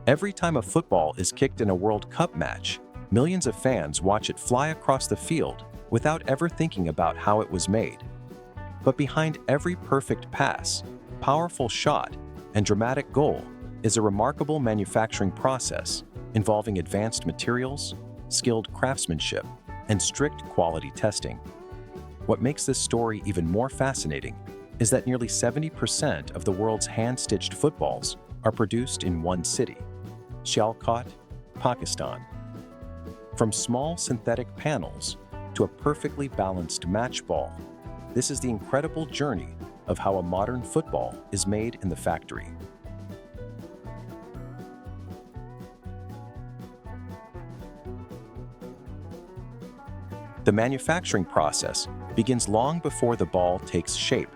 Every time a football is kicked in a World Cup match, millions of fans watch it fly across the field without ever thinking about how it was made. But behind every perfect pass, powerful shot, and dramatic goal is a remarkable manufacturing process involving advanced materials, skilled craftsmanship, and strict quality testing. What makes this story even more fascinating is that nearly 70% of the world's hand-stitched footballs are produced in one city, Sialkot, Pakistan. From small synthetic panels to a perfectly balanced match ball, this is the incredible journey of how a modern football is made in the factory. The manufacturing process begins long before the ball takes shape.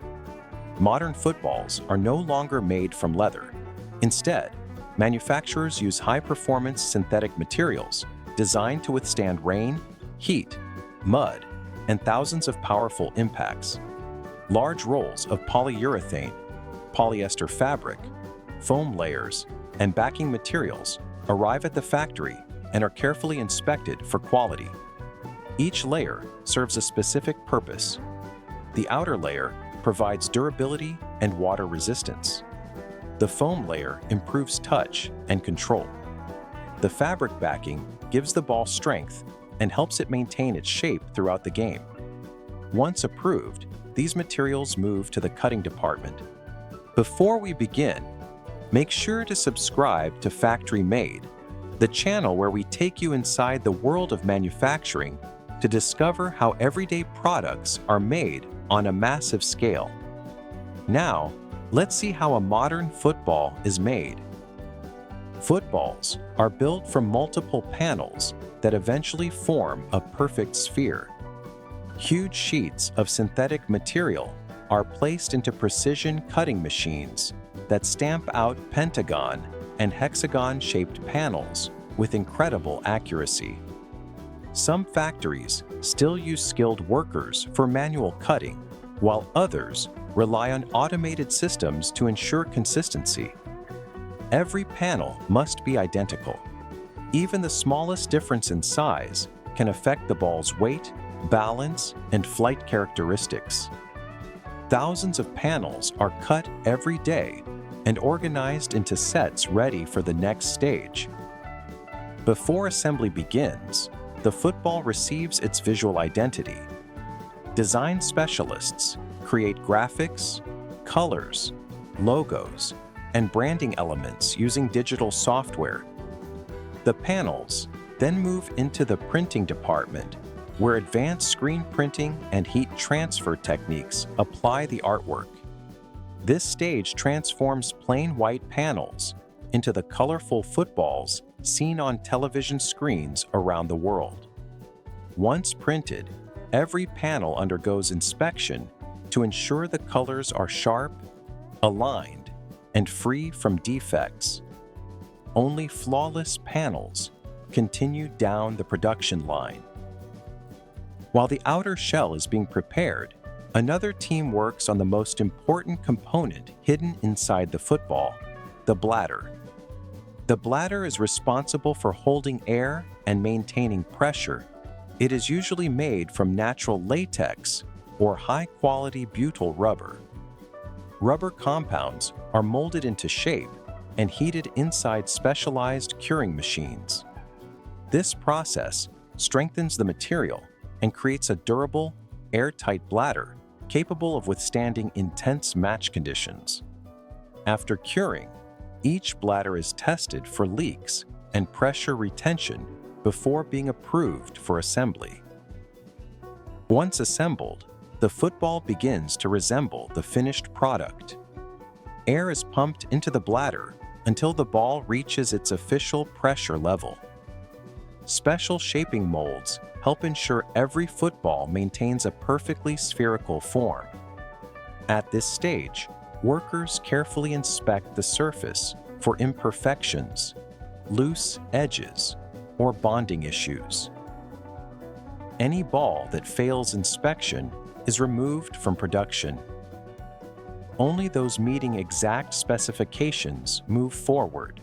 Modern footballs are no longer made from leather. Instead, manufacturers use high-performance synthetic materials designed to withstand rain, heat, mud, and thousands of powerful impacts. Large rolls of polyurethane, polyester fabric, foam layers, and backing materials arrive at the factory and are carefully inspected for quality. Each layer serves a specific purpose. The outer layer provides durability and water resistance. The foam layer improves touch and control. The fabric backing gives the ball strength and helps it maintain its shape throughout the game. Once approved, these materials move to the cutting department. Before we begin, make sure to subscribe to Factory Made, the channel where we take you inside the world of manufacturing to discover how everyday products are made on a massive scale. Now, let's see how a modern football is made. Footballs are built from multiple panels that eventually form a perfect sphere. Huge sheets of synthetic material are placed into precision cutting machines that stamp out pentagon and hexagon-shaped panels with incredible accuracy. Some factories still use skilled workers for manual cutting, while others rely on automated systems to ensure consistency. Every panel must be identical. Even the smallest difference in size can affect the ball's weight, balance, and flight characteristics. Thousands of panels are cut every day and organized into sets ready for the next stage. Before assembly begins, the football receives its visual identity. Design specialists create graphics, colors, logos, and branding elements using digital software. The panels then move into the printing department, where advanced screen printing and heat transfer techniques apply the artwork. This stage transforms plain white panels into the colorful footballs seen on television screens around the world. Once printed, every panel undergoes inspection to ensure the colors are sharp, aligned, and free from defects. Only flawless panels continue down the production line. While the outer shell is being prepared, another team works on the most important component hidden inside the football, the bladder. The bladder is responsible for holding air and maintaining pressure. It is usually made from natural latex or high-quality butyl rubber. Rubber compounds are molded into shape and heated inside specialized curing machines. This process strengthens the material and creates a durable, airtight bladder capable of withstanding intense match conditions. After curing, each bladder is tested for leaks and pressure retention before being approved for assembly. Once assembled, the football begins to resemble the finished product. Air is pumped into the bladder until the ball reaches its official pressure level. Special shaping molds help ensure every football maintains a perfectly spherical form. At this stage, workers carefully inspect the surface for imperfections, loose edges, or bonding issues. Any ball that fails inspection is removed from production. Only those meeting exact specifications move forward.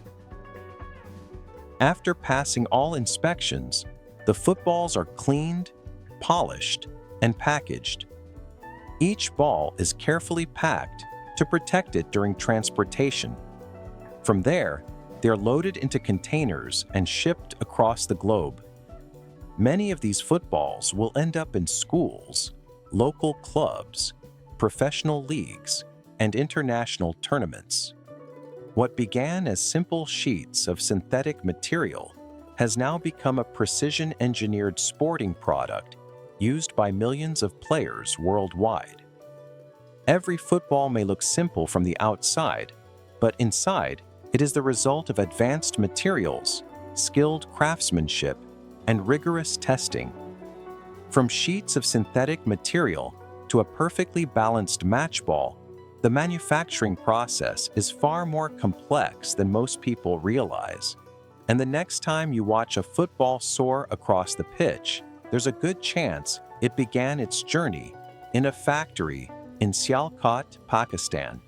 After passing all inspections, the footballs are cleaned, polished, and packaged. Each ball is carefully packed to protect it during transportation. From there, they are loaded into containers and shipped across the globe. Many of these footballs will end up in schools, local clubs, professional leagues, and international tournaments. What began as simple sheets of synthetic material has now become a precision-engineered sporting product used by millions of players worldwide. Every football may look simple from the outside, but inside, it is the result of advanced materials, skilled craftsmanship, and rigorous testing. From sheets of synthetic material to a perfectly balanced match ball, the manufacturing process is far more complex than most people realize. And the next time you watch a football soar across the pitch, there's a good chance it began its journey in a factory in Sialkot, Pakistan.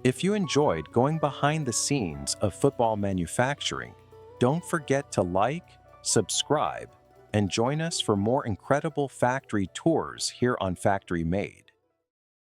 If you enjoyed going behind the scenes of football manufacturing, don't forget to like, subscribe, and join us for more incredible factory tours here on Factory Made.